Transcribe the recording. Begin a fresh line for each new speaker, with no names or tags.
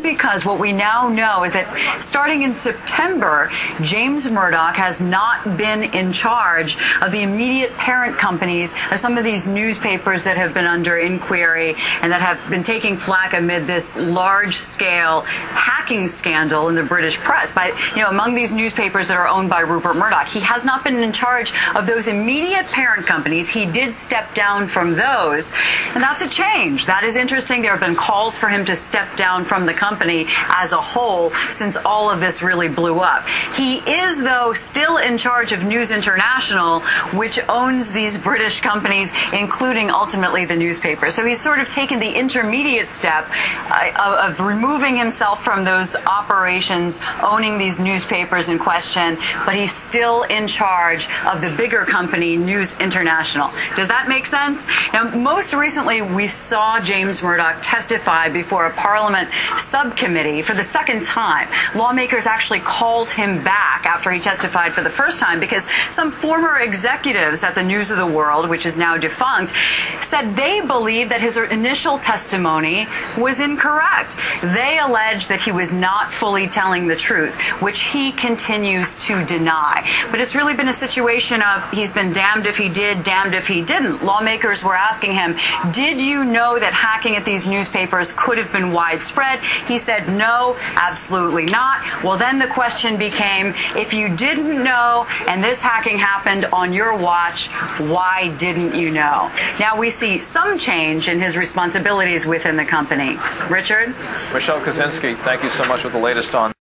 because what we now know is that starting in September, James Murdoch has not been in charge of the immediate parent companies of some of these newspapers that have been under inquiry and that have been taking flack amid this large-scale hacking scandal in the British press. Among these newspapers that are owned by Rupert Murdoch, he has not been in charge of those immediate parent companies. He did step down from those, and that's a change. That is interesting. There have been calls for him to step down from the company as a whole since all of this really blew up. He is, though, still in charge of News International, which owns these British companies, including ultimately the newspapers. So he's sort of taken the intermediate step of removing himself from those operations, owning these newspapers in question, but he's still in charge of the bigger company, News International. Does that make sense? Now, most recently, we saw James Murdoch testify before a Parliament subcommittee for the second time. Lawmakers actually called him back after he testified for the first time because some former executives at the News of the World, which is now defunct, said they believed that his initial testimony was incorrect. They alleged that he was not fully telling the truth, which he continues to deny. But it's really been a situation of he's been damned if he did, damned if he didn't. Lawmakers were asking him, did you know that hacking at these newspapers could have been widespread? He said, no, absolutely not. Well, then the question became, if you didn't know and this hacking happened on your watch, why didn't you know? Now we see some change in his responsibilities within the company. Richard?
Michelle Kaczynski, thank you so much for the latest on